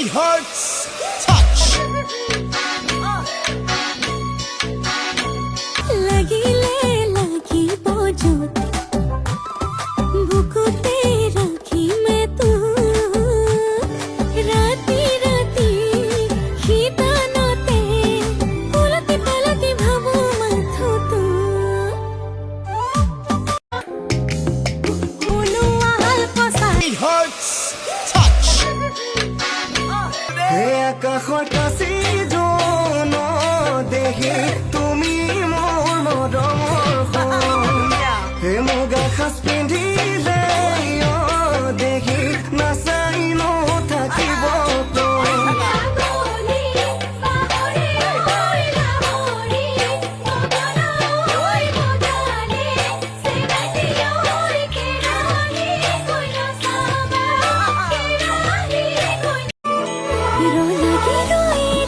It hurts. Touch. লাগিলে লাগিব য'ত বুকুতে ৰাখিমে তোক ৰাতি ৰাতি শীতানতে পলতি পলতি ভাবো মাথোতো কোনোৱাল পছা It hurts. Touch. আকাশৰ কাছি জন দেখি তুমি মোৰ মৰমৰ সোণ হে মুগা সাজ পিন্ধিলে দেখি নাচাই নথাকিব তোৰ পাহৰি পাহৰি হৈ নাহৰি মগনৈ মজানে সেনাটি হৈ কেৰাহী কইনা চাবা কেৰাহী হিৰো লাগি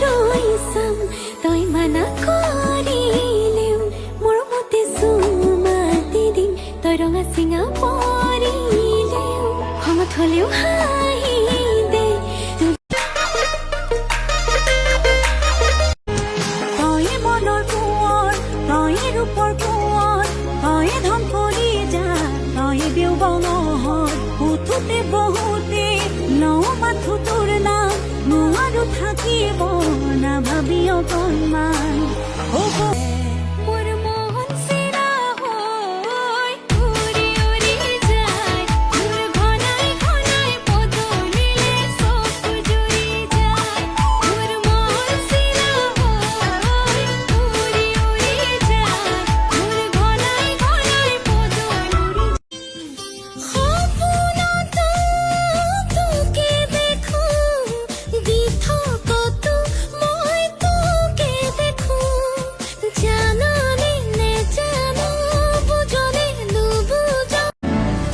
ৰৈ চাম তই মানা কৰিলেও মোৰ মতে চুমা দি দিম তই ৰঙা চিঙা পৰিলেও খঙত হ'লেও হাঁহি দে তই মনৰ কোঁৱৰ তই ৰূপৰ কোঁৱৰ তই ধন কৰি যা তই দেওবনৰ উঠোতে বহুতে ন মাথো তোৰ নাম নোৱাৰো থাকিব না ভাবি অকণমান মোৰ মন চিৰা হৈ উৰি উৰি যায় মোৰ ঘনাই ঘনাই পদূলিলে চকু জুৰি যায় মোৰ মন চিৰা হৈ উৰি উৰি যায় মোৰ ঘনাই ঘনাই পদূলিলে সপোনতো তোকে দেখো দি থকতো মই তোকে দেখো জাননে নেজানো বুজনে নুবুজ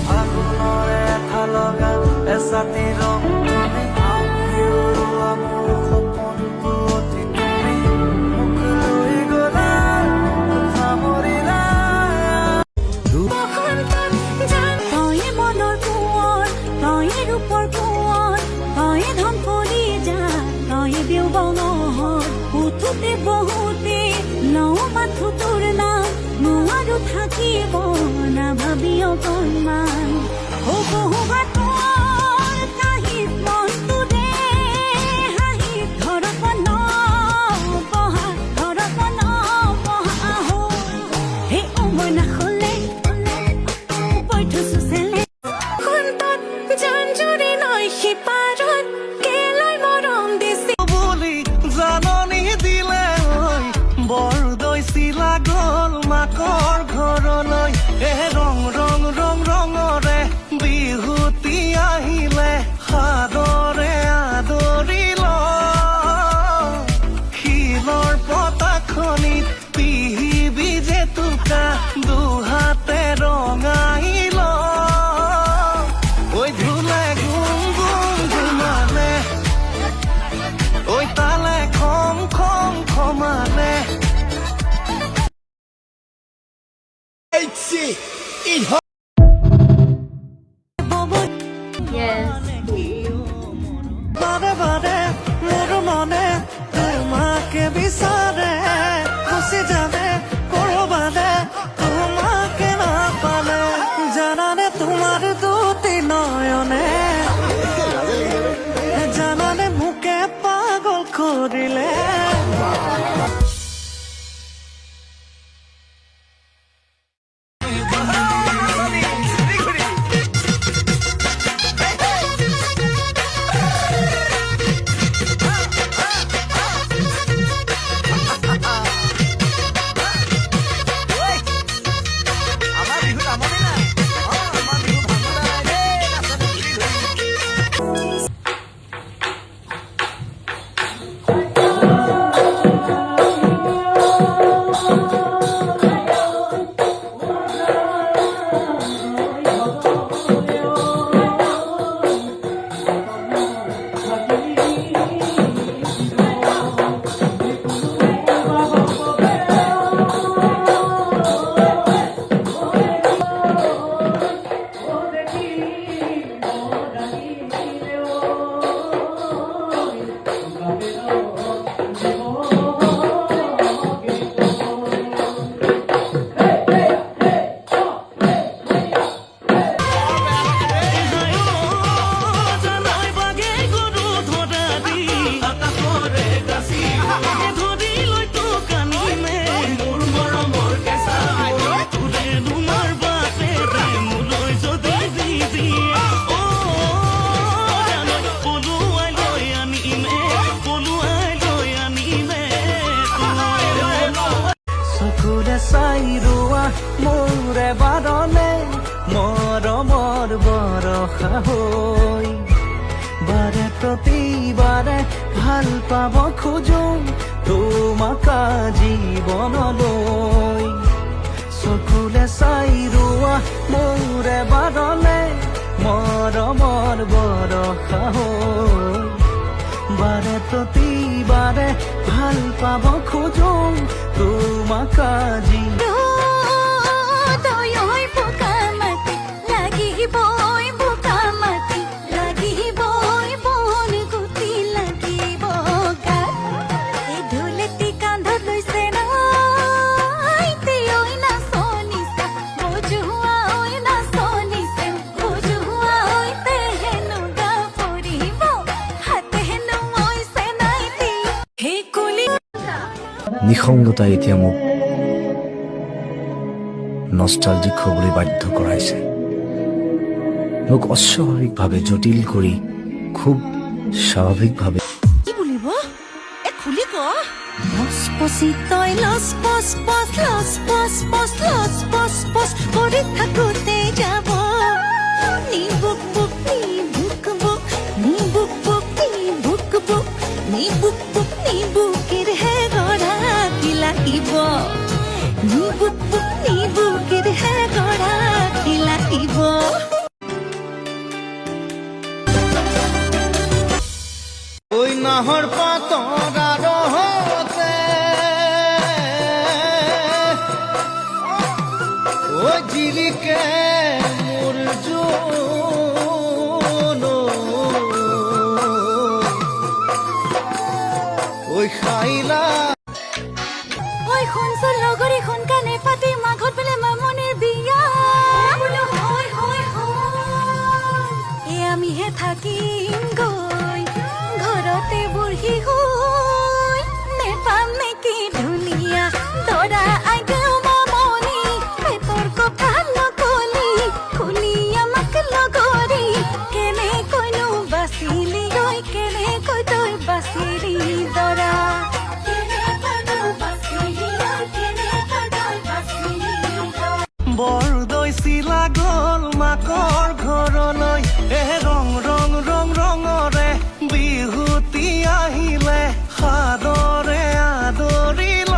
ফাগুনৰে থালগা এচাতি ৰং তুমি আউৰিওৱা মোৰ সপোনটো অতি তুমি মোক লৈ গ'লা সামৰিলা তই মনৰ কোঁৱৰ তই ৰূপৰ কোঁৱৰ তই ধন কৰি যা তই দেওবনৰ উঠোতে বহুতে ন মাথো তোৰ নাম নোৱাৰো থাকিব না ভাবি অকণমান বহু বাটৰ কাহিত মনটো দে হাঁহিত ঘৰত নবহা ঘৰত নবহা হে মই নাখলে পইঠো চুচেলে খুন্তত জানজুৰি নৈ সিপাৰত কেলৈ মৰম দিছি বুলি জাননী দিলে বৰদৈ চিলা গ'ল মাকৰ ঘৰলৈ ৰং ৰং ৰং ৰঙৰে বিহুতি আহিলে সাদৰে আদৰিল শিলৰ পতাখনিত পিহিবি জেতুকা দুহাতে ৰঙাইল ঐ ধুলে গুম গুম ধুমালে ঐ তালে খম খম খমালে It hurts. বাৰে বাৰে মোৰ মনে তোমাকে বিচাৰে গুচি যাবে কৰবালে তোমাকে নাপালে জানানে তোমাৰ দুটি নয়নে জানানে মোকে পাগল কৰিলে বৰষা হৈ বাৰে প্ৰতিবাৰে ভাল পাব খোজো তোমাক জীৱনলৈ চকুলে চাই ৰোৱা মোৰে বাৰলে মৰমৰ বৰষা হৈ বাৰে প্ৰতিবাৰে ভাল পাব খোজো তোমাক তই ঐ বোকা মাটি লাগিবই বোকা মাটি লাগিবই বন গুটি লাগিব গাত এই ধুলেটি কান্ধত লৈছে নাই ঐ নাচনিছে বজোৱা ঐ নাচনিছে বজোৱা ঐ তেহেনো গা পৰিব হাতে হেনো মইছে নাই দি সেই কুলি নিসংগতাই এতিয়া মোক নষ্টালজিক হ'বলৈ বাধ্য কৰাইছে মোক অস্বাভাৱিকভাৱে জটিল কৰি খুব স্বাভাৱিকভাৱে কি বুলিব এ খুলি ক লছ পচি তই লছ পচ পচ লছ পচ পচ লছ পচ পচ কৰি থাকোতে যাব নি বুক বুক নি বুক বুক নি বুক বুক নি বুক বুক নি বুক বুক নি বুকের হে গড়া কি লাগিব নি বুক বুক নি বুকের হে গড়া কি লাগিব ওই নাহৰ পাতৰ আৰহতে ও জিলিকে মোৰ জোন ওই খাইলা ঐ শুনচোন লগৰী শুন কাণে পাতি মাঘত বোলে মামনিৰ বিয়া এ আমিহে থাকিম গৈ ঘৰতে বুঢ়ী হৈ নেপাম নেকি ধুনীয়া দৰা আইদেউ মামনি পেটৰ কথা নকলি খুলি আমাক লগৰী কেনেকৈনো বাচিলি ঐ কেনেকৈ তই বাচিলি দৰা বৰদৈ চিলা গ'ল মাকৰ ঘৰলৈ ৰং ৰং ৰং ৰঙৰে বিহুতি আহিলে সাদৰে আদৰিল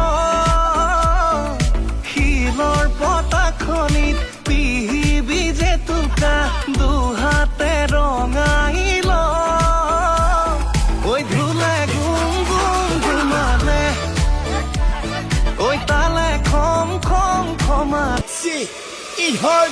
শিলৰ পতাখনিত পিহিবি জেতুকা দুহাতে ৰঙাইল ঐ ধুলে গুম গুম ঘুমালে ঐ তালে খম খম খমা See, it hurt.